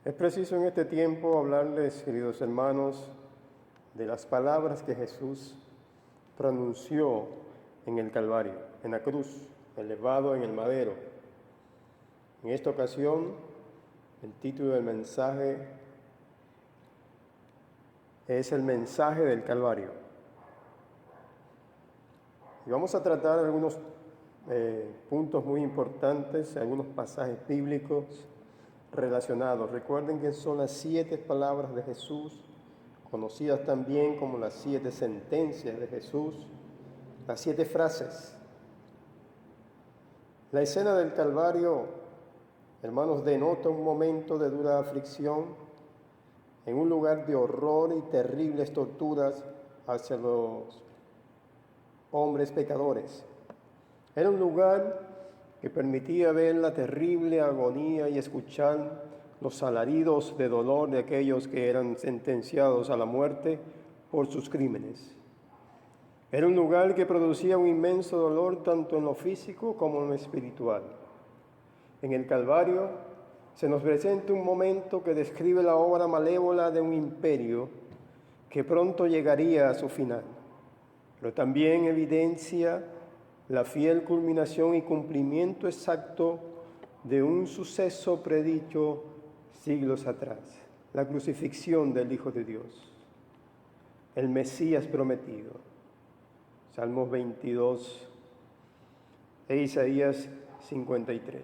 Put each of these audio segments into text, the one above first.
Es preciso en este tiempo hablarles, queridos hermanos, de las palabras que Jesús pronunció en el Calvario, en la cruz, elevado en el madero. En esta ocasión, el título del mensaje es el mensaje del Calvario. Y vamos a tratar algunos puntos muy importantes, algunos pasajes bíblicos relacionados. Recuerden que son las 7 palabras de Jesús, conocidas también como las 7 sentencias de Jesús, las 7 frases. La escena del Calvario, hermanos, denota un momento de dura aflicción en un lugar de horror y terribles torturas hacia los hombres pecadores. Era un lugar que permitía ver la terrible agonía y escuchar los alaridos de dolor de aquellos que eran sentenciados a la muerte por sus crímenes. Era un lugar que producía un inmenso dolor tanto en lo físico como en lo espiritual. En el Calvario se nos presenta un momento que describe la obra malévola de un imperio que pronto llegaría a su final, pero también evidencia la fiel culminación y cumplimiento exacto de un suceso predicho siglos atrás, la crucifixión del Hijo de Dios, el Mesías prometido. Salmos 22 e Isaías 53.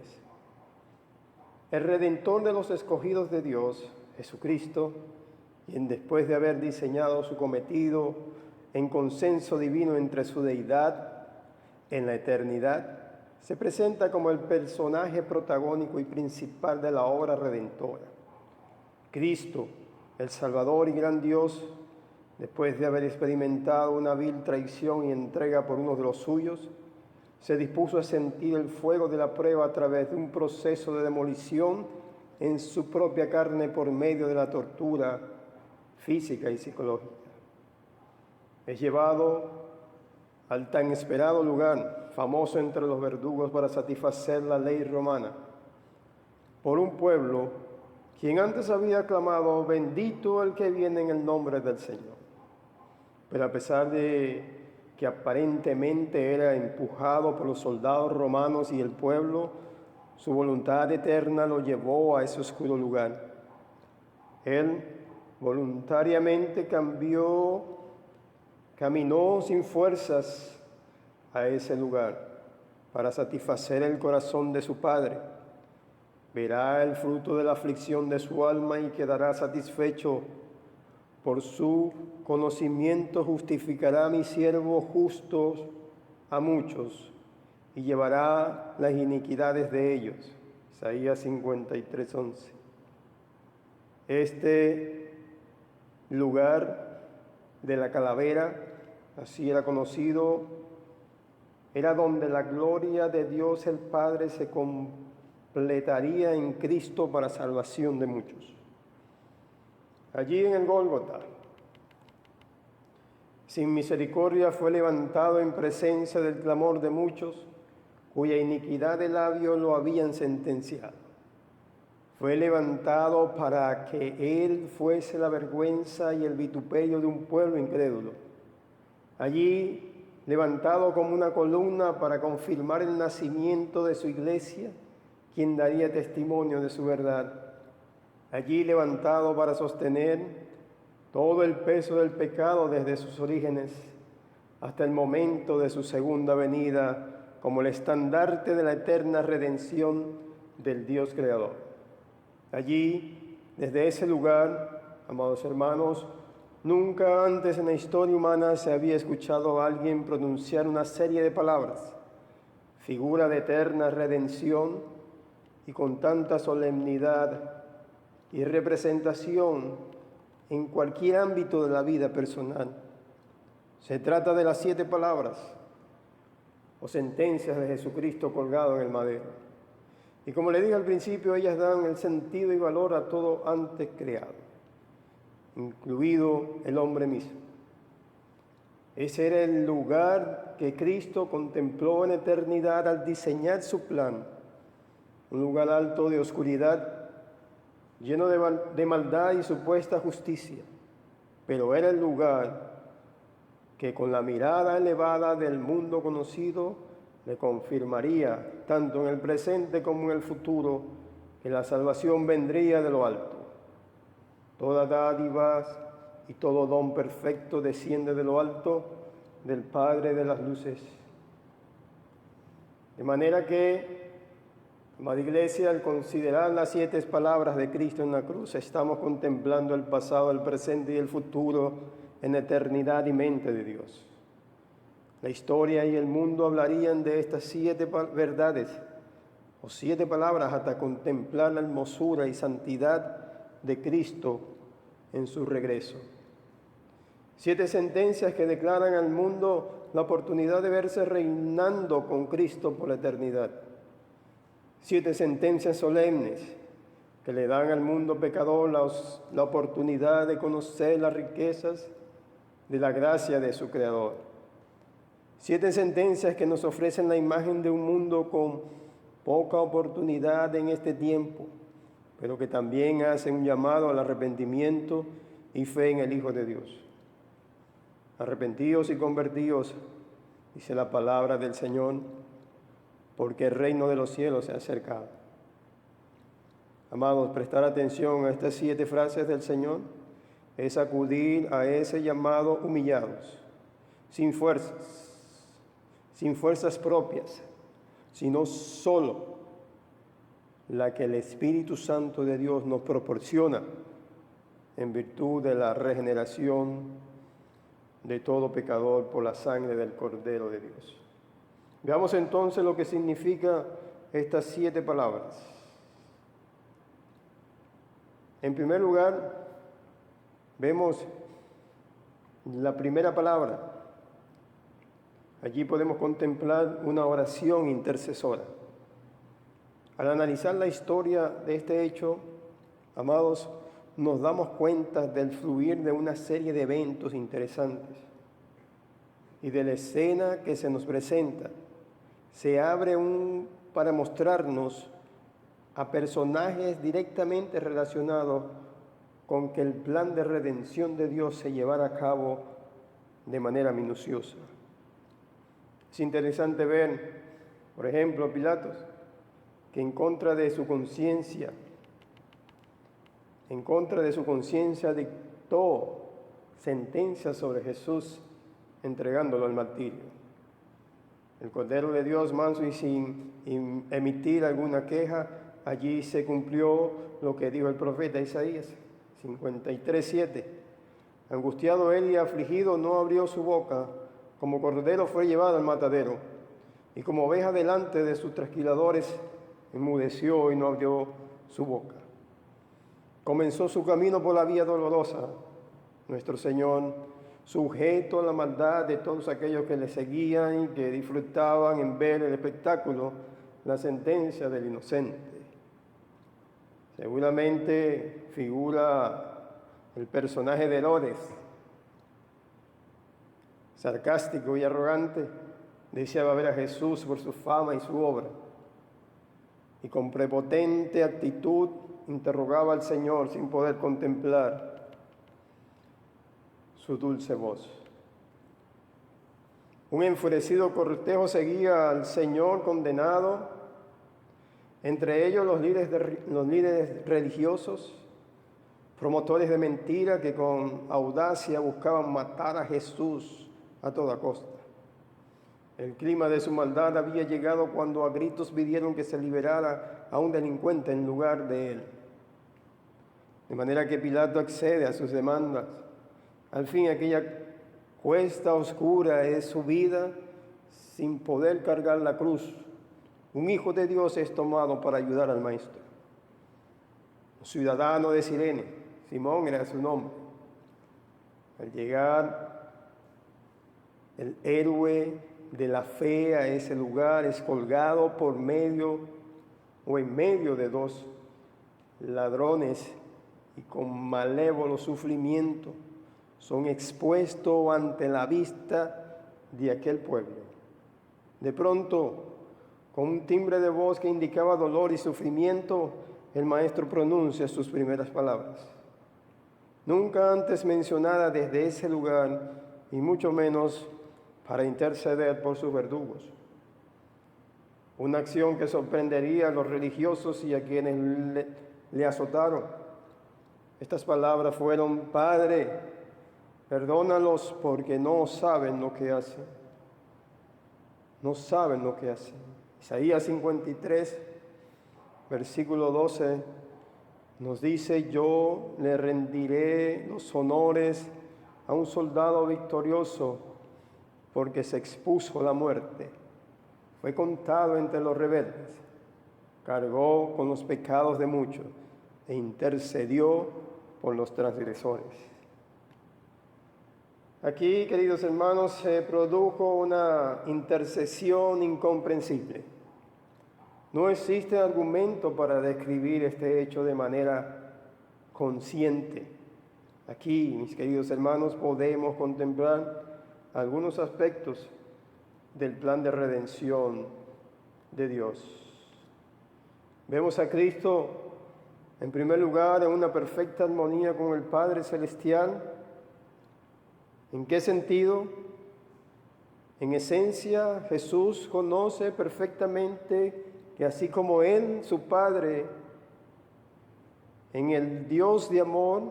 El Redentor de los escogidos de Dios, Jesucristo, quien después de haber diseñado su cometido en consenso divino entre su deidad en la eternidad, se presenta como el personaje protagónico y principal de la obra redentora. Cristo, el Salvador y gran Dios, después de haber experimentado una vil traición y entrega por uno de los suyos, se dispuso a sentir el fuego de la prueba a través de un proceso de demolición en su propia carne por medio de la tortura física y psicológica. Es llevado al tan esperado lugar, famoso entre los verdugos para satisfacer la ley romana, por un pueblo quien antes había aclamado: bendito el que viene en el nombre del Señor. Pero a pesar de que aparentemente era empujado por los soldados romanos y el pueblo, su voluntad eterna lo llevó a ese oscuro lugar. Él voluntariamente caminó sin fuerzas a ese lugar para satisfacer el corazón de su Padre. Verá el fruto de la aflicción de su alma y quedará satisfecho. Por su conocimiento justificará a mis siervos justos a muchos y llevará las iniquidades de ellos. Isaías 53:11. Este lugar de la calavera, así era conocido, era donde la gloria de Dios el Padre se completaría en Cristo para salvación de muchos. Allí en el Gólgota, sin misericordia, fue levantado en presencia del clamor de muchos, cuya iniquidad de labios lo habían sentenciado. Fue levantado para que Él fuese la vergüenza y el vituperio de un pueblo incrédulo. Allí, levantado como una columna para confirmar el nacimiento de su iglesia, quien daría testimonio de su verdad. Allí levantado para sostener todo el peso del pecado desde sus orígenes hasta el momento de su segunda venida, como el estandarte de la eterna redención del Dios Creador. Allí, desde ese lugar, amados hermanos, nunca antes en la historia humana se había escuchado a alguien pronunciar una serie de palabras, figura de eterna redención, y con tanta solemnidad y representación en cualquier ámbito de la vida personal. Se trata de las 7 palabras o sentencias de Jesucristo colgado en el madero. Y como le dije al principio, ellas dan el sentido y valor a todo antes creado, incluido el hombre mismo. Ese era el lugar que Cristo contempló en eternidad al diseñar su plan, un lugar alto de oscuridad, lleno de maldad y supuesta justicia, pero era el lugar que con la mirada elevada del mundo conocido le confirmaría, tanto en el presente como en el futuro, que la salvación vendría de lo alto. Toda dádiva y todo don perfecto desciende de lo alto, del Padre de las luces. De manera que, amada Iglesia, al considerar las 7 palabras de Cristo en la cruz, estamos contemplando el pasado, el presente y el futuro en eternidad y mente de Dios. La historia y el mundo hablarían de estas 7 verdades o 7 palabras hasta contemplar la hermosura y santidad de Cristo en su regreso. 7 sentencias que declaran al mundo la oportunidad de verse reinando con Cristo por la eternidad. 7 sentencias solemnes que le dan al mundo pecador la oportunidad de conocer las riquezas de la gracia de su Creador. 7 sentencias que nos ofrecen la imagen de un mundo con poca oportunidad en este tiempo, pero que también hacen un llamado al arrepentimiento y fe en el Hijo de Dios. Arrepentíos y convertíos, dice la palabra del Señor, porque el reino de los cielos se ha acercado. Amados, prestar atención a estas 7 frases del Señor es acudir a ese llamado humillados, sin fuerzas propias, sino solo la que el Espíritu Santo de Dios nos proporciona en virtud de la regeneración de todo pecador por la sangre del Cordero de Dios. Veamos entonces lo que significa estas 7 palabras. En primer lugar, vemos la primera palabra. Allí podemos contemplar una oración intercesora. Al analizar la historia de este hecho, amados, nos damos cuenta del fluir de una serie de eventos interesantes y de la escena que se nos presenta. Se abre para mostrarnos a personajes directamente relacionados con que el plan de redención de Dios se llevara a cabo de manera minuciosa. Es interesante ver, por ejemplo, Pilatos, que en contra de su conciencia dictó sentencia sobre Jesús, entregándolo al martirio. El Cordero de Dios, manso y sin emitir alguna queja, allí se cumplió lo que dijo el profeta Isaías, 53:7. Angustiado él y afligido, no abrió su boca, como cordero fue llevado al matadero, y como oveja delante de sus trasquiladores, enmudeció y no abrió su boca. Comenzó su camino por la vía dolorosa, nuestro Señor, sujeto a la maldad de todos aquellos que le seguían y que disfrutaban en ver el espectáculo, la sentencia del inocente. Seguramente figura el personaje de Herodes, sarcástico y arrogante, deseaba ver a Jesús por su fama y su obra, y con prepotente actitud interrogaba al Señor sin poder contemplar su dulce voz. Un enfurecido cortejo seguía al Señor condenado, entre ellos los líderes religiosos, promotores de mentira que con audacia buscaban matar a Jesús a toda costa. El clima de su maldad había llegado cuando a gritos pidieron que se liberara a un delincuente en lugar de él. De manera que Pilato accede a sus demandas. Al fin, aquella cuesta oscura es subida sin poder cargar la cruz. Un hijo de Dios es tomado para ayudar al maestro. Un ciudadano de Cirene, Simón era su nombre. Al llegar el héroe de la fe a ese lugar es colgado en medio de 2 ladrones y con malévolo sufrimiento son expuestos ante la vista de aquel pueblo. De pronto, con un timbre de voz que indicaba dolor y sufrimiento, el maestro pronuncia sus primeras palabras, nunca antes mencionada desde ese lugar y mucho menos para interceder por sus verdugos. Una acción que sorprendería a los religiosos y a quienes le azotaron. Estas palabras fueron: Padre, perdónalos porque no saben lo que hacen. No saben lo que hacen. Isaías 53, versículo 12, nos dice: yo le rendiré los honores a un soldado victorioso porque se expuso a la muerte. Fue contado entre los rebeldes, cargó con los pecados de muchos e intercedió por los transgresores. Aquí, queridos hermanos, se produjo una intercesión incomprensible. No existe argumento para describir este hecho de manera consciente. Aquí, mis queridos hermanos, podemos contemplar algunos aspectos del plan de redención de Dios. Vemos a Cristo, en primer lugar, en una perfecta armonía con el Padre Celestial. ¿En qué sentido? En esencia, Jesús conoce perfectamente que así como Él, su Padre, en el Dios de amor,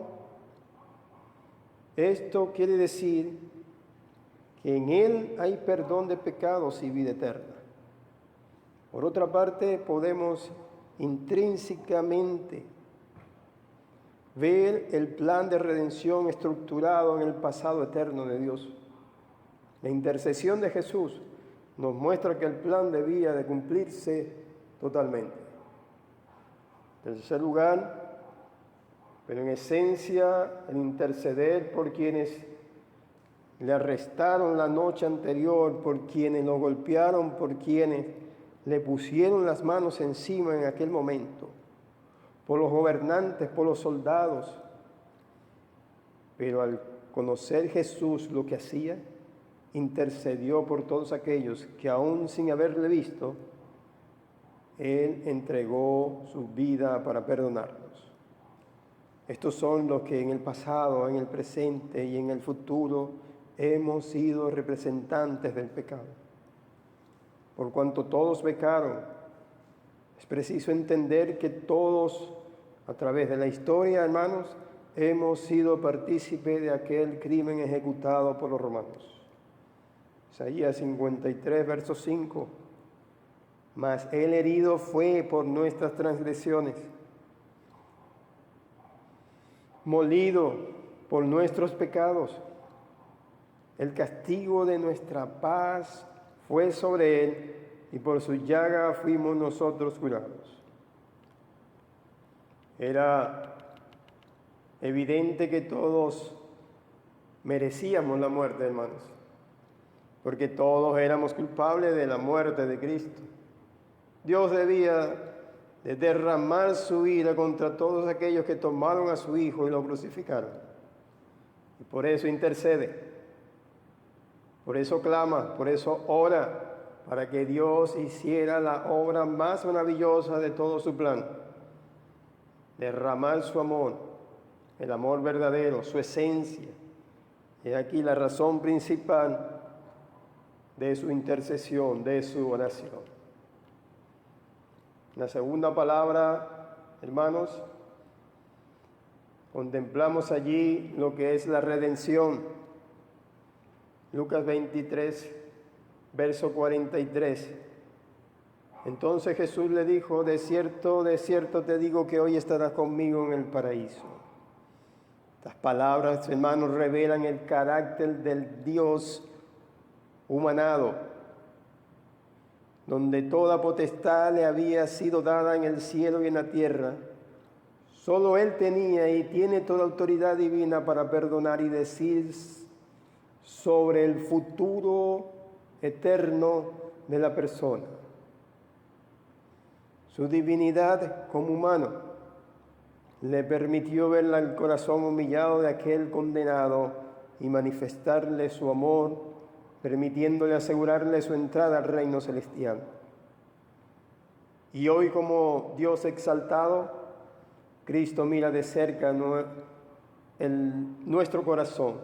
esto quiere decir que en Él hay perdón de pecados y vida eterna. Por otra parte, podemos intrínsecamente ver el plan de redención estructurado en el pasado eterno de Dios. La intercesión de Jesús nos muestra que el plan debía de cumplirse totalmente. En tercer lugar, pero en esencia, el interceder por quienes le arrestaron la noche anterior, por quienes lo golpearon, por quienes le pusieron las manos encima en aquel momento, por los gobernantes, por los soldados. Pero al conocer Jesús lo que hacía, intercedió por todos aquellos que aún sin haberle visto, Él entregó su vida para perdonarlos. Estos son los que en el pasado, en el presente y en el futuro hemos sido representantes del pecado. Por cuanto todos pecaron, es preciso entender que todos, a través de la historia, hermanos, hemos sido partícipes de aquel crimen ejecutado por los romanos. Isaías 53, verso 5. Mas el herido fue por nuestras transgresiones, molido por nuestros pecados. El castigo de nuestra paz fue sobre él, y por su llaga fuimos nosotros curados. Era evidente que todos merecíamos la muerte, hermanos, porque todos éramos culpables de la muerte de Cristo. Dios debía de derramar su ira contra todos aquellos que tomaron a su Hijo y lo crucificaron. Y por eso intercede. Por eso clama, por eso ora, para que Dios hiciera la obra más maravillosa de todo su plan. Derramar su amor, el amor verdadero, su esencia. Y aquí la razón principal de su intercesión, de su oración. La segunda palabra, hermanos, contemplamos allí lo que es la redención. Lucas 23, verso 43. Entonces Jesús le dijo: de cierto te digo que hoy estarás conmigo en el paraíso. Estas palabras, hermanos, revelan el carácter del Dios humanado, donde toda potestad le había sido dada en el cielo y en la tierra. Solo Él tenía y tiene toda autoridad divina para perdonar y decir sobre el futuro eterno de la persona. Su divinidad como humano le permitió ver el corazón humillado de aquel condenado y manifestarle su amor, permitiéndole asegurarle su entrada al reino celestial. Y hoy, como Dios exaltado, Cristo mira de cerca nuestro corazón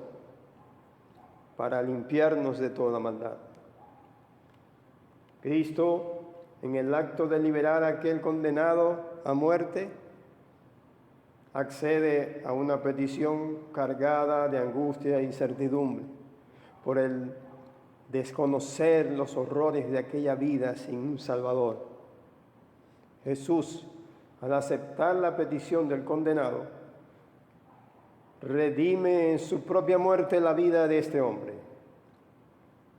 para limpiarnos de toda maldad. Cristo, en el acto de liberar a aquel condenado a muerte, accede a una petición cargada de angustia e incertidumbre por el desconocer los horrores de aquella vida sin un Salvador. Jesús, al aceptar la petición del condenado, redime en su propia muerte la vida de este hombre.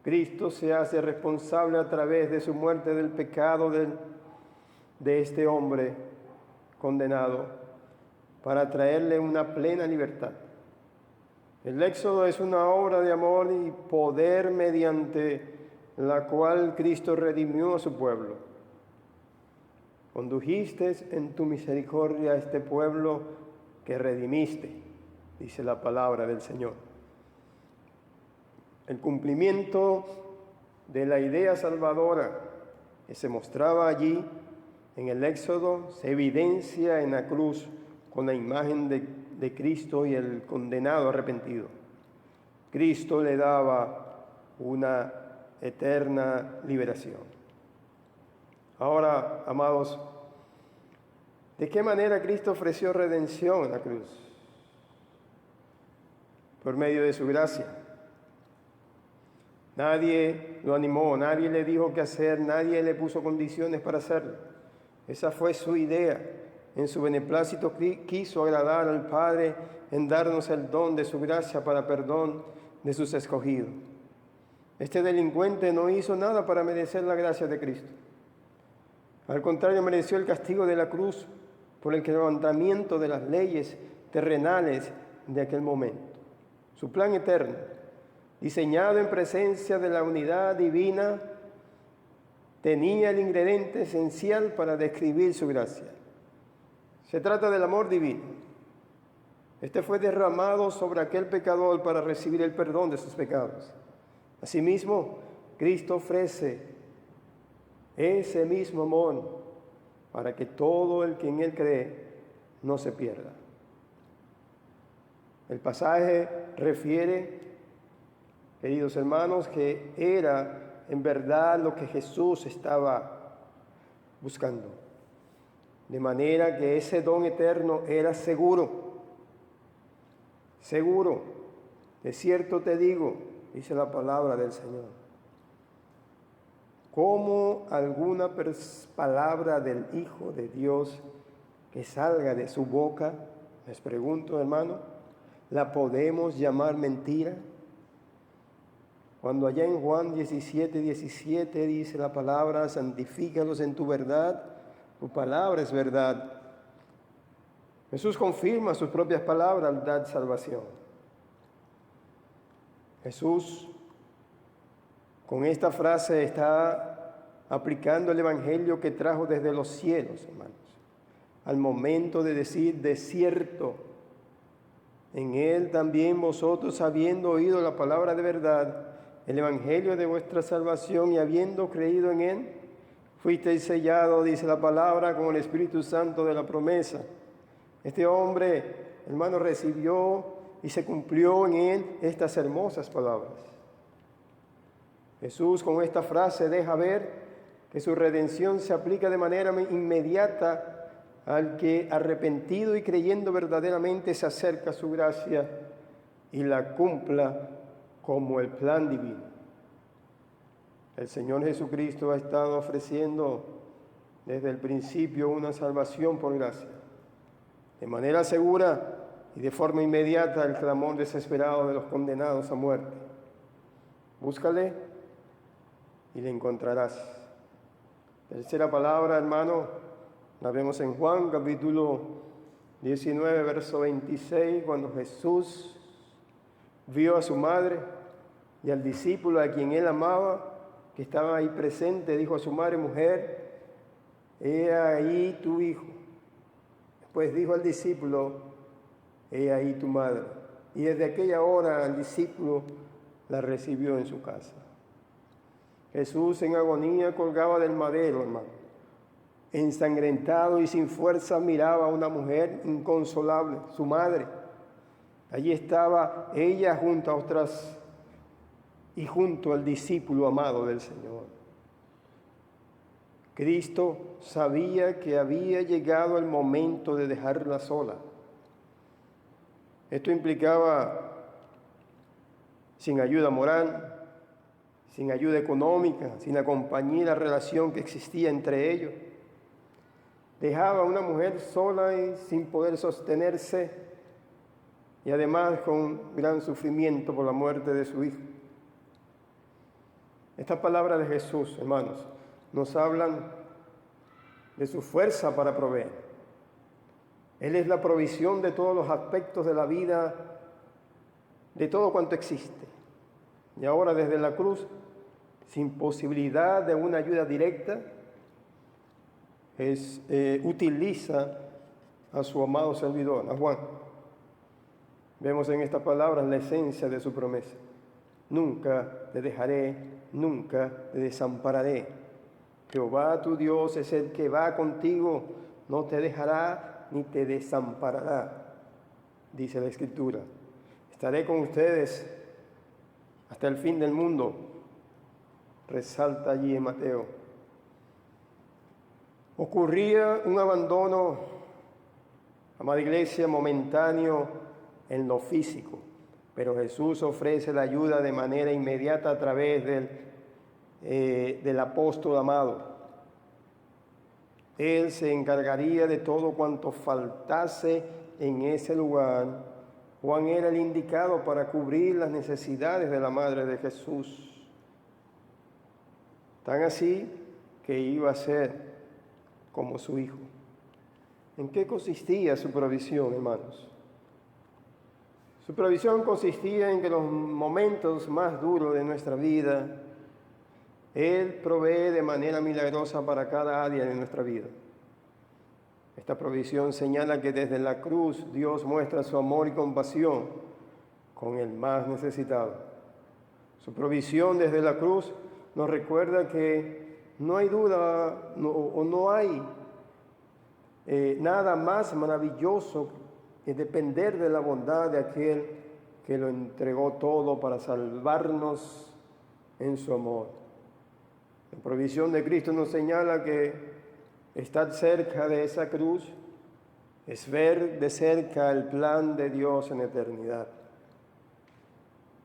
Cristo se hace responsable a través de su muerte del pecado de este hombre condenado para traerle una plena libertad. El Éxodo es una obra de amor y poder mediante la cual Cristo redimió a su pueblo. Condujiste en tu misericordia a este pueblo que redimiste, dice la palabra del Señor. El cumplimiento de la idea salvadora que se mostraba allí en el Éxodo se evidencia en la cruz con la imagen de Cristo y el condenado arrepentido. Cristo le daba una eterna liberación. Ahora, amados, ¿de qué manera Cristo ofreció redención en la cruz? Por medio de su gracia. Nadie lo animó, nadie le dijo qué hacer, nadie le puso condiciones para hacerlo. Esa fue su idea. En su beneplácito quiso agradar al Padre en darnos el don de su gracia para perdón de sus escogidos. Este delincuente no hizo nada para merecer la gracia de Cristo. Al contrario, mereció el castigo de la cruz por el quebrantamiento de las leyes terrenales de aquel momento. Su plan eterno, diseñado en presencia de la unidad divina, tenía el ingrediente esencial para describir su gracia. Se trata del amor divino. Este fue derramado sobre aquel pecador para recibir el perdón de sus pecados. Asimismo, Cristo ofrece ese mismo amor para que todo el que en Él cree no se pierda. El pasaje refiere, queridos hermanos, que era en verdad lo que Jesús estaba buscando. De manera que ese don eterno era seguro. Seguro. De cierto te digo, dice la palabra del Señor. ¿Cómo alguna palabra del Hijo de Dios que salga de su boca, les pregunto, hermano, la podemos llamar mentira? Cuando allá en Juan 17 dice la palabra, santifícalos en tu verdad, tu palabra es verdad. Jesús confirma sus propias palabras al dar salvación. Jesús, con esta frase, está aplicando el evangelio que trajo desde los cielos, hermanos, al momento de decir, de cierto, en Él también vosotros, habiendo oído la palabra de verdad, el evangelio de vuestra salvación, y habiendo creído en Él, fuisteis sellados, dice la palabra, con el Espíritu Santo de la promesa. Este hombre, hermano, recibió y se cumplió en él estas hermosas palabras. Jesús con esta frase deja ver que su redención se aplica de manera inmediata al que arrepentido y creyendo verdaderamente se acerca a su gracia y la cumpla como el plan divino. El Señor Jesucristo ha estado ofreciendo desde el principio una salvación por gracia. De manera segura y de forma inmediata el clamor desesperado de los condenados a muerte. Búscale y le encontrarás. Tercera palabra, hermano, la vemos en Juan capítulo 19, verso 26, cuando Jesús vio a su madre y al discípulo a quien él amaba, que estaba ahí presente, dijo a su madre: mujer, he ahí tu hijo. Después dijo al discípulo: he ahí tu madre. Y desde aquella hora el discípulo la recibió en su casa. Jesús en agonía colgaba del madero, hermano. ensangrentado y sin fuerza, miraba a una mujer inconsolable, su madre. Allí estaba ella junto a otras y junto al discípulo amado del Señor. Cristo sabía que había llegado el momento de dejarla sola. Esto implicaba sin ayuda moral, sin ayuda económica, sin la compañía y la relación que existía entre ellos. Dejaba a una mujer sola y sin poder sostenerse, y además con gran sufrimiento por la muerte de su hijo. Estas palabras de Jesús, hermanos, nos hablan de su fuerza para proveer. Él es la provisión de todos los aspectos de la vida, de todo cuanto existe. Y ahora desde la cruz, sin posibilidad de una ayuda directa, utiliza a su amado servidor, a Juan. Vemos en estas palabras la esencia de su promesa. Nunca te dejaré, nunca te desampararé. Jehová tu Dios es el que va contigo, no te dejará ni te desamparará, dice la Escritura. Estaré con ustedes hasta el fin del mundo, resalta allí en Mateo. Ocurría un abandono, amada iglesia, momentáneo en lo físico, pero Jesús ofrece la ayuda de manera inmediata a través del apóstol amado. Él se encargaría de todo cuanto faltase en ese lugar. Juan era el indicado para cubrir las necesidades de la madre de Jesús. Tan así que iba a ser como su hijo. ¿En qué consistía su provisión, hermanos? Su provisión consistía en que en los momentos más duros de nuestra vida, Él provee de manera milagrosa para cada área de nuestra vida. Esta provisión señala que desde la cruz Dios muestra su amor y compasión con el más necesitado. Su provisión desde la cruz nos recuerda que no hay duda no hay nada más maravilloso que depender de la bondad de aquel que lo entregó todo para salvarnos en su amor. La provisión de Cristo nos señala que estar cerca de esa cruz es ver de cerca el plan de Dios en eternidad.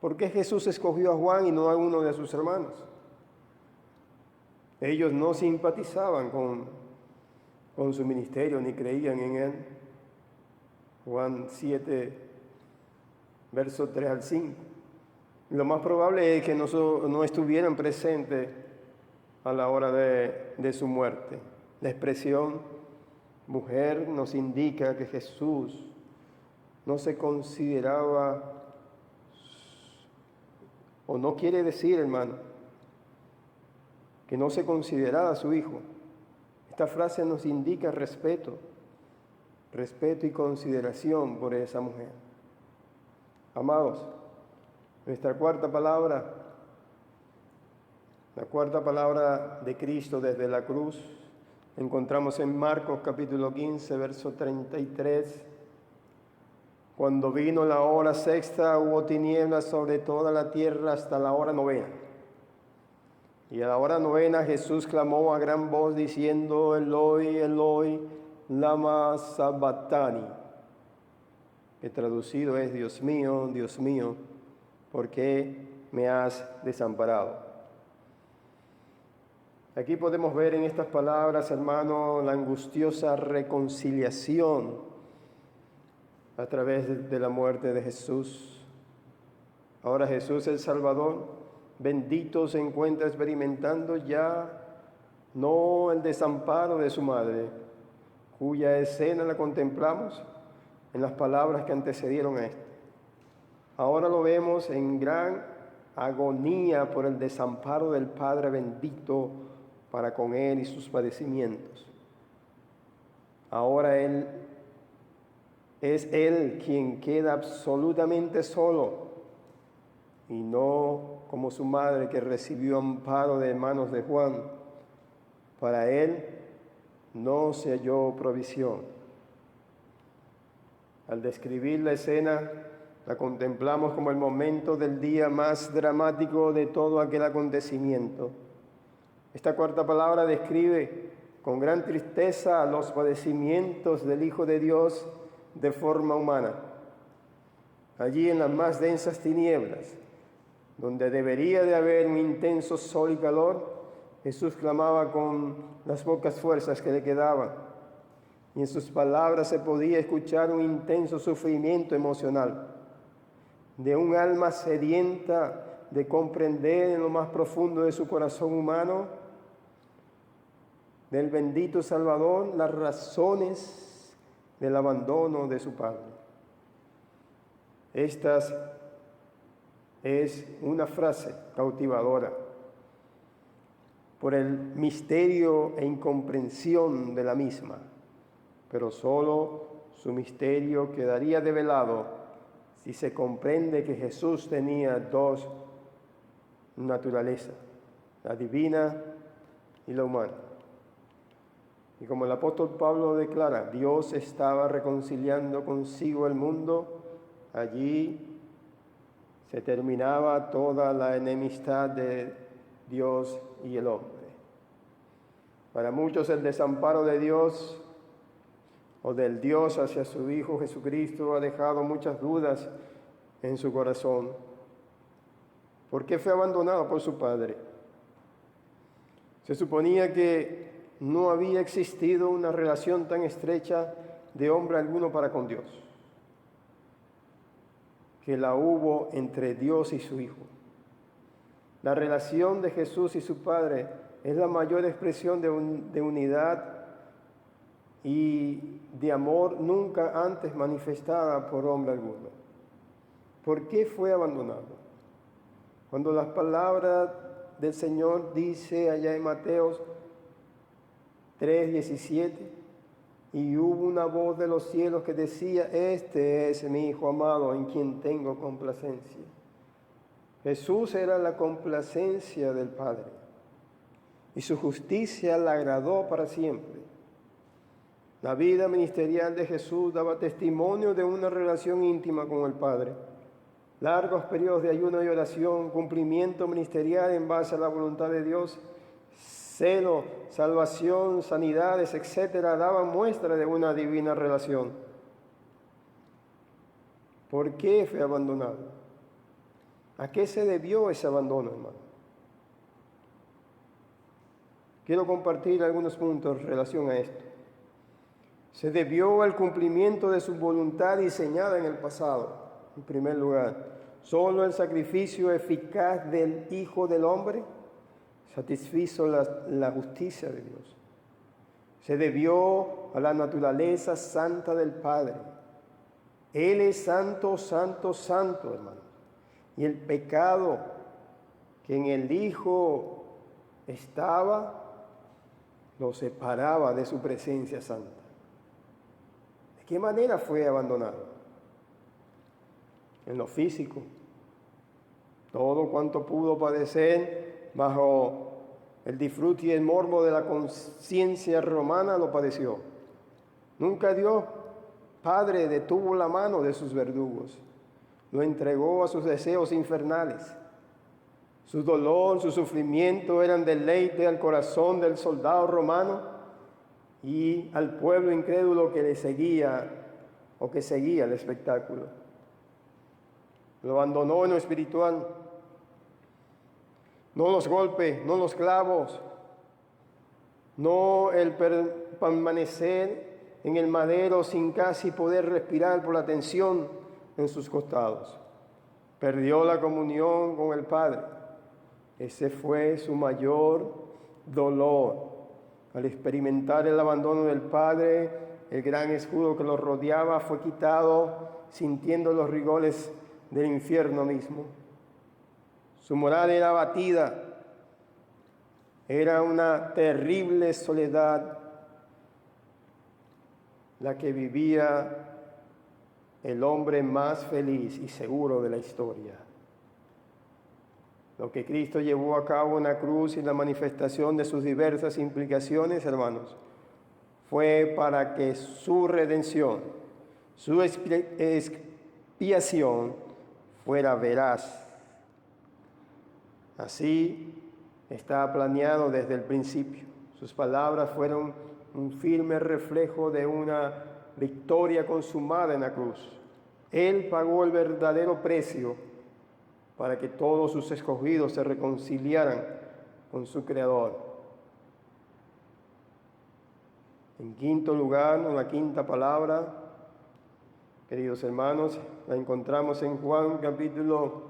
¿Por qué Jesús escogió a Juan y no a uno de sus hermanos? Ellos no simpatizaban con su ministerio ni creían en él. Juan 7, versos 3 al 5. Lo más probable es que no estuvieran presentes a la hora de su muerte. La expresión mujer nos indica que Jesús no se consideraba, o no quiere decir, hermano, que no se consideraba su hijo. Esta frase nos indica respeto y consideración por esa mujer. Amados, nuestra cuarta palabra, la cuarta palabra de Cristo desde la cruz, encontramos en Marcos capítulo 15, verso 33. Cuando vino la hora sexta, hubo tinieblas sobre toda la tierra hasta la hora novena. Y a la hora novena Jesús clamó a gran voz diciendo, Eloi, Eloi, lama sabachthani, que traducido es, Dios mío, ¿por qué me has desamparado? Aquí podemos ver en estas palabras, hermano, la angustiosa reconciliación a través de la muerte de Jesús. Ahora Jesús el Salvador, bendito, se encuentra experimentando ya no el desamparo de su madre, cuya escena la contemplamos en las palabras que antecedieron a esto. Ahora lo vemos en gran agonía por el desamparo del Padre bendito para con él y sus padecimientos. Ahora es él quien queda absolutamente solo y no como su madre que recibió amparo de manos de Juan. Para él no se halló provisión. Al describir la escena, la contemplamos como el momento del día más dramático de todo aquel acontecimiento. Esta cuarta palabra describe con gran tristeza los padecimientos del Hijo de Dios de forma humana. Allí en las más densas tinieblas, donde debería de haber un intenso sol y calor, Jesús clamaba con las pocas fuerzas que le quedaban, y en sus palabras se podía escuchar un intenso sufrimiento emocional de un alma sedienta de comprender en lo más profundo de su corazón humano del bendito Salvador las razones del abandono de su Padre. Esta es una frase cautivadora por el misterio e incomprensión de la misma, pero solo su misterio quedaría develado si se comprende que Jesús tenía dos naturalezas, la divina y la humana. Y como el apóstol Pablo declara, Dios estaba reconciliando consigo el mundo, allí se terminaba toda la enemistad de Dios y el hombre. Para muchos el desamparo de Dios o del Dios hacia su Hijo Jesucristo ha dejado muchas dudas en su corazón. ¿Por qué fue abandonado por su Padre? Se suponía que no había existido una relación tan estrecha de hombre alguno para con Dios, que la hubo entre Dios y su Hijo. La relación de Jesús y su Padre es la mayor expresión de unidad y de amor nunca antes manifestada por hombre alguno. ¿Por qué fue abandonado? Cuando las palabras del Señor dice allá en Mateo 3:17, y hubo una voz de los cielos que decía, este es mi Hijo amado en quien tengo complacencia. Jesús era la complacencia del Padre y su justicia la agradó para siempre. La vida ministerial de Jesús daba testimonio de una relación íntima con el Padre. Largos periodos de ayuno y oración, cumplimiento ministerial en base a la voluntad de Dios, celo, salvación, sanidades, etcétera, daban muestra de una divina relación. ¿Por qué fue abandonado? ¿A qué se debió ese abandono, hermano? Quiero compartir algunos puntos en relación a esto. Se debió al cumplimiento de su voluntad diseñada en el pasado, en primer lugar. Solo el sacrificio eficaz del Hijo del Hombre satisfizo la justicia de Dios. Se debió a la naturaleza santa del Padre. Él es santo, santo, santo, hermano. Y el pecado que en el Hijo estaba, lo separaba de su presencia santa. ¿De qué manera fue abandonado? En lo físico. Todo cuanto pudo padecer bajo el disfrute y el morbo de la conciencia romana lo padeció. Nunca Dios Padre detuvo la mano de sus verdugos. Lo entregó a sus deseos infernales. Su dolor, su sufrimiento eran deleite al corazón del soldado romano y al pueblo incrédulo que le seguía o que seguía el espectáculo. Lo abandonó en lo espiritual. No los golpes, no los clavos, no el permanecer en el madero sin casi poder respirar por la tensión en sus costados. Perdió la comunión con el Padre. Ese fue su mayor dolor. Al experimentar el abandono del Padre, el gran escudo que lo rodeaba fue quitado, sintiendo los rigores del infierno mismo. Su moral era abatida. Era una terrible soledad la que vivía el hombre más feliz y seguro de la historia. Lo que Cristo llevó a cabo en la cruz y la manifestación de sus diversas implicaciones, hermanos, fue para que su redención, su expiación fuera veraz. Así está planeado desde el principio. Sus palabras fueron un firme reflejo de una victoria consumada en la cruz. Él pagó el verdadero precio para que todos sus escogidos se reconciliaran con su Creador. En quinto lugar, la quinta palabra, queridos hermanos, la encontramos en Juan capítulo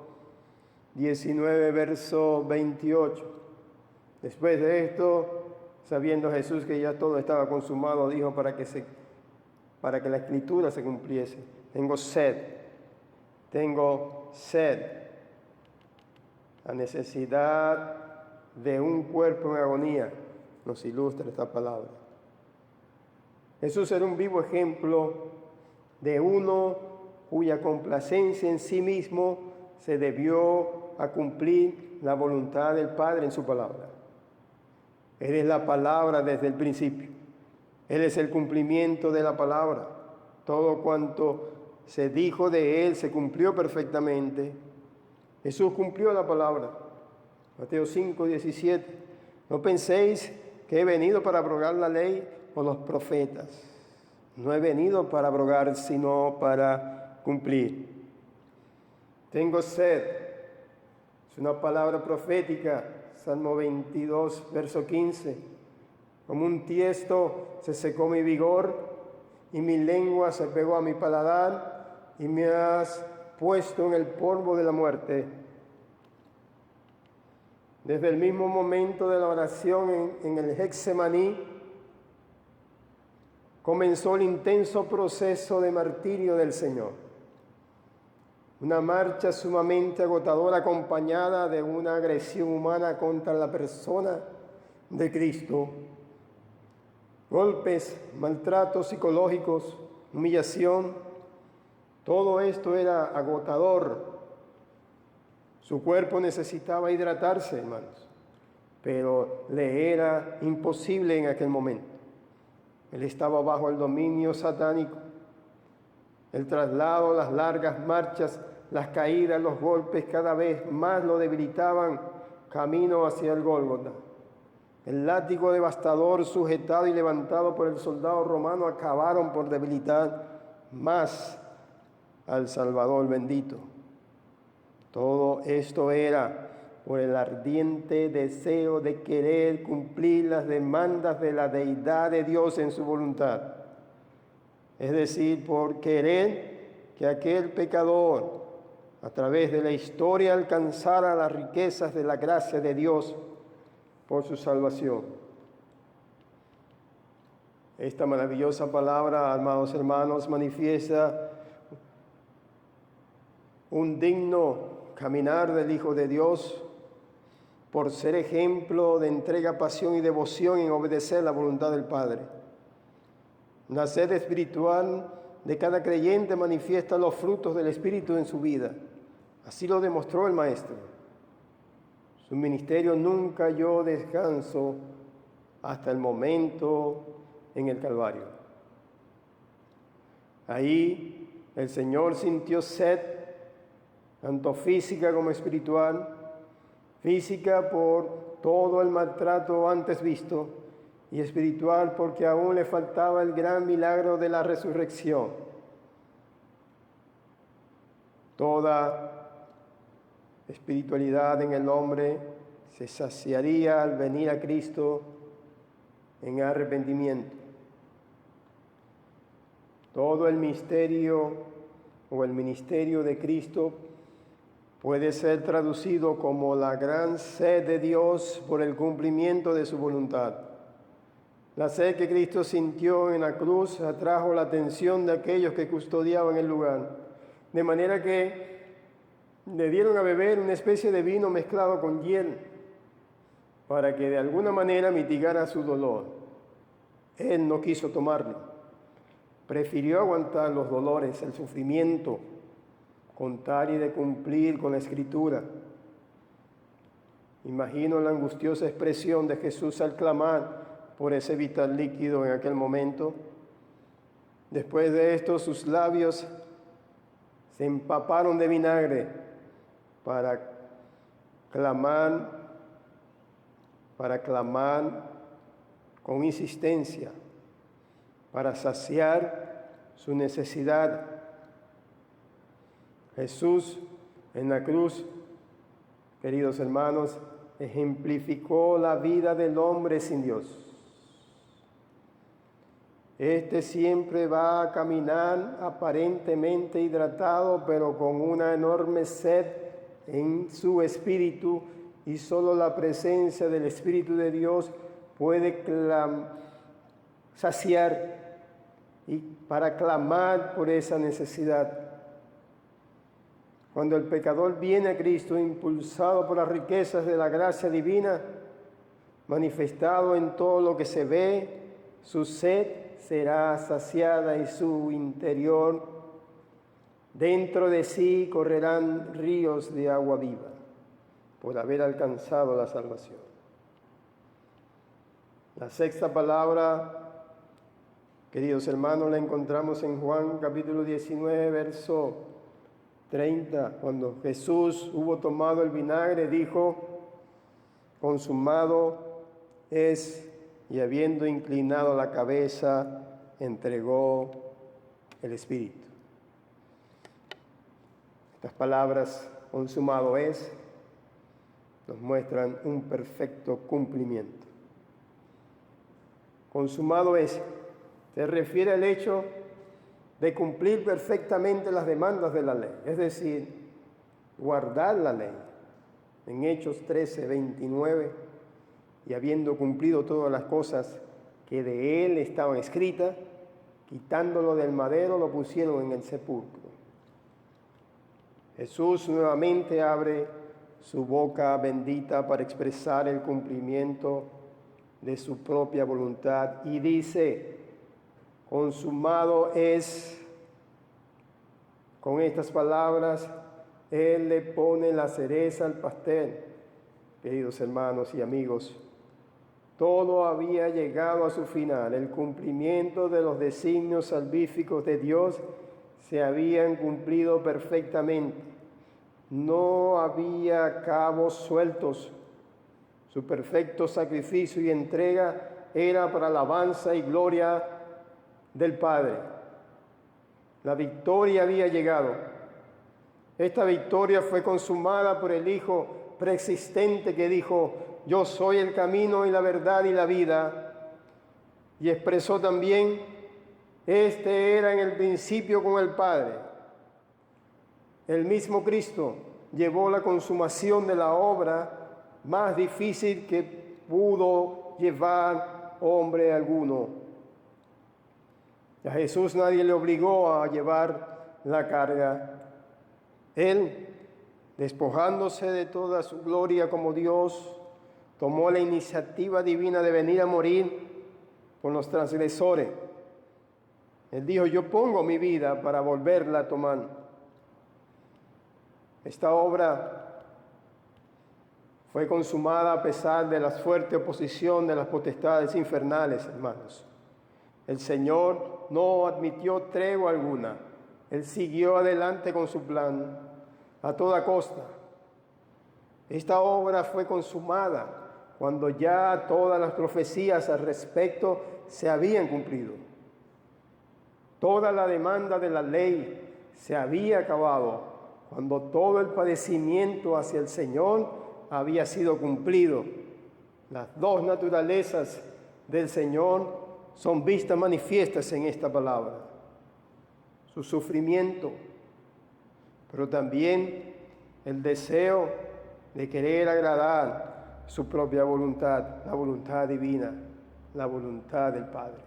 19, verso 28. Después de esto, sabiendo Jesús que ya todo estaba consumado, dijo para que la Escritura se cumpliese: tengo sed. La necesidad de un cuerpo en agonía nos ilustra esta palabra. Jesús era un vivo ejemplo de uno cuya complacencia en sí mismo se debió a cumplir la voluntad del Padre en su palabra. Él es la palabra desde el principio. Él es el cumplimiento de la palabra. Todo cuanto se dijo de Él se cumplió perfectamente. Jesús cumplió la palabra. Mateo 5, 17. No penséis que he venido para abrogar la ley o los profetas. No he venido para abrogar, sino para cumplir. Tengo sed. Es una palabra profética. Salmo 22, verso 15. Como un tiesto se secó mi vigor y mi lengua se pegó a mi paladar y me has puesto en el polvo de la muerte. Desde el mismo momento de la oración en el Getsemaní comenzó el intenso proceso de martirio del Señor. Una marcha sumamente agotadora acompañada de una agresión humana contra la persona de Cristo. Golpes, maltratos psicológicos, humillación, todo esto era agotador. Su cuerpo necesitaba hidratarse, hermanos, pero le era imposible en aquel momento. Él estaba bajo el dominio satánico. El traslado, las largas marchas, las caídas, los golpes cada vez más lo debilitaban camino hacia el Gólgota. El látigo devastador sujetado y levantado por el soldado romano acabaron por debilitar más al Salvador bendito. Todo esto era por el ardiente deseo de querer cumplir las demandas de la deidad de Dios en su voluntad. Es decir, por querer que aquel pecador, a través de la historia, alcanzara las riquezas de la gracia de Dios por su salvación. Esta maravillosa palabra, amados hermanos, manifiesta un digno caminar del Hijo de Dios por ser ejemplo de entrega, pasión y devoción en obedecer la voluntad del Padre. La sed espiritual de cada creyente manifiesta los frutos del Espíritu en su vida. Así lo demostró el Maestro. Su ministerio nunca halló descanso hasta el momento en el Calvario. Ahí el Señor sintió sed, tanto física como espiritual. Física por todo el maltrato antes visto, y espiritual porque aún le faltaba el gran milagro de la resurrección. Toda espiritualidad en el hombre se saciaría al venir a Cristo en arrepentimiento. Todo el misterio o el ministerio de Cristo puede ser traducido como la gran sed de Dios por el cumplimiento de su voluntad. La sed que Cristo sintió en la cruz atrajo la atención de aquellos que custodiaban el lugar, de manera que le dieron a beber una especie de vino mezclado con hiel para que de alguna manera mitigara su dolor. Él no quiso tomarlo. Prefirió aguantar los dolores, el sufrimiento, con tal y de cumplir con la Escritura. Imagino la angustiosa expresión de Jesús al clamar: por ese vital líquido en aquel momento. Después de esto, sus labios se empaparon de vinagre para clamar con insistencia, para saciar su necesidad. Jesús en la cruz, queridos hermanos, ejemplificó la vida del hombre sin Dios. Este siempre va a caminar aparentemente hidratado, pero con una enorme sed en su espíritu, y solo la presencia del Espíritu de Dios puede saciar y para clamar por esa necesidad. Cuando el pecador viene a Cristo, impulsado por las riquezas de la gracia divina, manifestado en todo lo que se ve, su sed será saciada y su interior, dentro de sí correrán ríos de agua viva, por haber alcanzado la salvación. La sexta palabra, queridos hermanos, la encontramos en Juan capítulo 19, verso 30. Cuando Jesús hubo tomado el vinagre, dijo: consumado es, y habiendo inclinado la cabeza, entregó el Espíritu. Estas palabras, consumado es, nos muestran un perfecto cumplimiento. Consumado es, se refiere al hecho de cumplir perfectamente las demandas de la ley, es decir, guardar la ley. En Hechos 13:29, y habiendo cumplido todas las cosas que de él estaban escritas, quitándolo del madero, lo pusieron en el sepulcro. Jesús nuevamente abre su boca bendita para expresar el cumplimiento de su propia voluntad y dice: consumado es. Con estas palabras, Él le pone la cereza al pastel. Queridos hermanos y amigos, todo había llegado a su final. El cumplimiento de los designios salvíficos de Dios se habían cumplido perfectamente. No había cabos sueltos. Su perfecto sacrificio y entrega era para alabanza y gloria del Padre. La victoria había llegado. Esta victoria fue consumada por el Hijo preexistente que dijo: yo soy el camino y la verdad y la vida. Y expresó también: este era en el principio con el Padre. El mismo Cristo llevó la consumación de la obra más difícil que pudo llevar hombre alguno. A Jesús nadie le obligó a llevar la carga. Él, despojándose de toda su gloria como Dios, tomó la iniciativa divina de venir a morir por los transgresores. Él dijo: yo pongo mi vida para volverla a tomar. Esta obra fue consumada a pesar de la fuerte oposición de las potestades infernales, hermanos. El Señor no admitió tregua alguna. Él siguió adelante con su plan a toda costa. Esta obra fue consumada cuando ya todas las profecías al respecto se habían cumplido. Toda la demanda de la ley se había acabado cuando todo el padecimiento hacia el Señor había sido cumplido. Las dos naturalezas del Señor son vistas manifiestas en esta palabra: su sufrimiento, pero también el deseo de querer agradar su propia voluntad, la voluntad divina, la voluntad del Padre.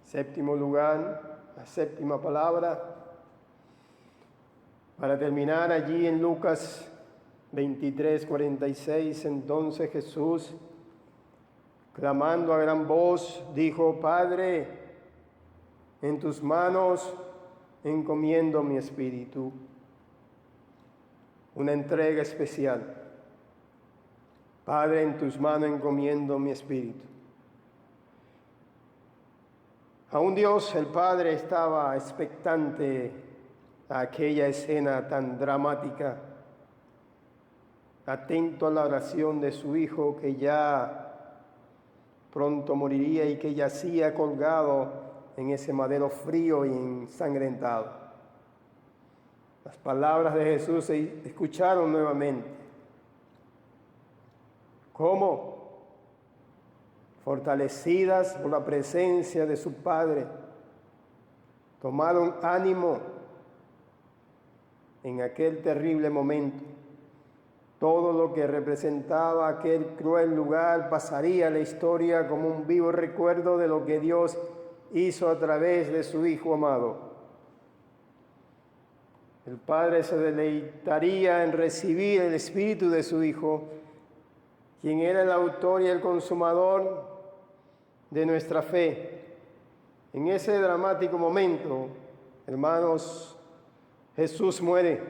Séptimo lugar, la séptima palabra, para terminar allí en Lucas 23:46, entonces Jesús, clamando a gran voz, dijo: Padre, en tus manos encomiendo mi espíritu. Una entrega especial. Padre, en tus manos encomiendo mi espíritu. Aún Dios, el Padre, estaba expectante a aquella escena tan dramática, atento a la oración de su Hijo que ya pronto moriría y que yacía colgado en ese madero frío y ensangrentado. Las palabras de Jesús se escucharon nuevamente. ¿Cómo? Fortalecidas por la presencia de su Padre, tomaron ánimo en aquel terrible momento. Todo lo que representaba aquel cruel lugar pasaría a la historia como un vivo recuerdo de lo que Dios hizo a través de su Hijo amado. El Padre se deleitaría en recibir el Espíritu de su Hijo, quien era el autor y el consumador de nuestra fe. En ese dramático momento, hermanos, Jesús muere,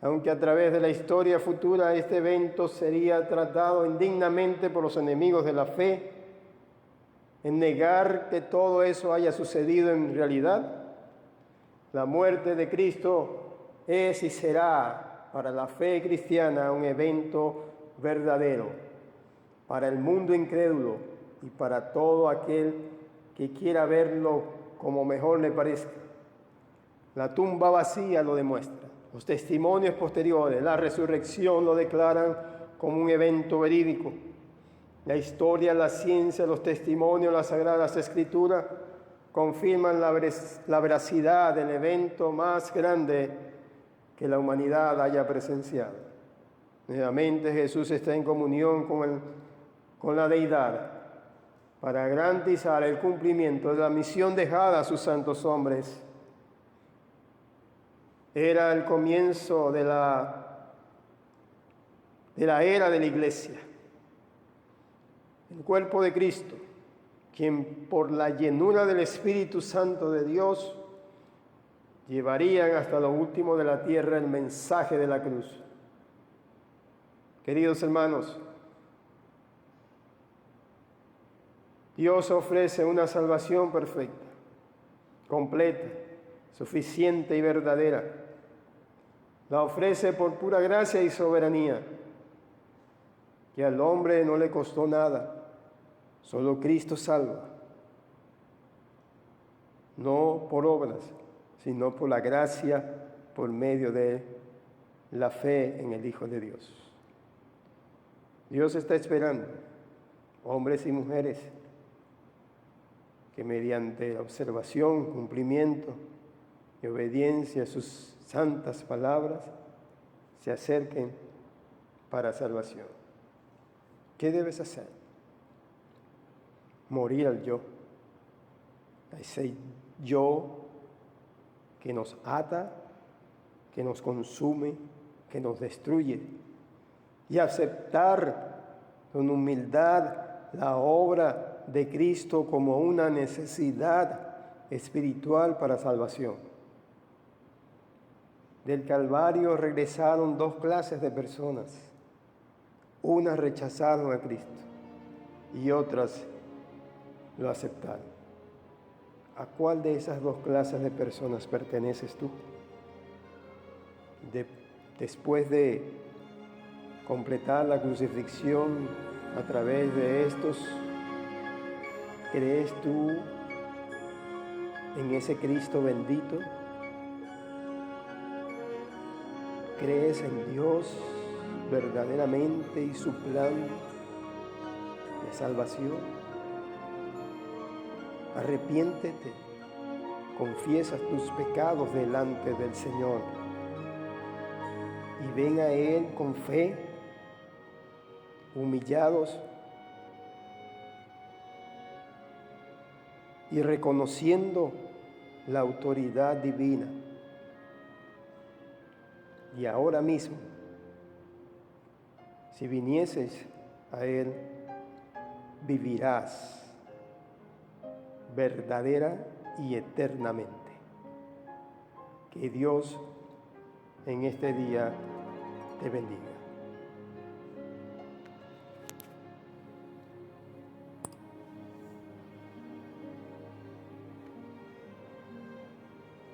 aunque a través de la historia futura este evento sería tratado indignamente por los enemigos de la fe, en negar que todo eso haya sucedido en realidad. La muerte de Cristo es y será para la fe cristiana un evento verdadero, para el mundo incrédulo y para todo aquel que quiera verlo como mejor le parezca. La tumba vacía lo demuestra. Los testimonios posteriores, la resurrección lo declaran como un evento verídico. La historia, la ciencia, los testimonios, las Sagradas Escrituras confirman la veracidad del evento más grande que la humanidad haya presenciado. Nuevamente Jesús está en comunión con la deidad para garantizar el cumplimiento de la misión dejada a sus santos hombres. Era el comienzo de la era de la Iglesia. El cuerpo de Cristo, quien por la llenura del Espíritu Santo de Dios llevarían hasta lo último de la tierra el mensaje de la cruz. Queridos hermanos, Dios ofrece una salvación perfecta, completa, suficiente y verdadera. La ofrece por pura gracia y soberanía, que al hombre no le costó nada, solo Cristo salva. No por obras, sino por la gracia, por medio de la fe en el Hijo de Dios. Dios está esperando, hombres y mujeres, que mediante la observación, cumplimiento y obediencia a sus santas palabras, se acerquen para salvación. ¿Qué debes hacer? Morir al yo, a ese yo que nos ata, que nos consume, que nos destruye, y aceptar con humildad la obra de Cristo como una necesidad espiritual para salvación. Del Calvario regresaron dos clases de personas. Unas rechazaron a Cristo y otras lo aceptaron. ¿A cuál de esas dos clases de personas perteneces tú? Después de completar la crucifixión a través de estos, ¿crees tú en ese Cristo bendito? ¿Crees en Dios verdaderamente y su plan de salvación? Arrepiéntete, confiesa tus pecados delante del Señor y ven a Él con fe, humillados y reconociendo la autoridad divina. Y ahora mismo, si vinieses a Él, vivirás verdadera y eternamente. Que Dios en este día te bendiga.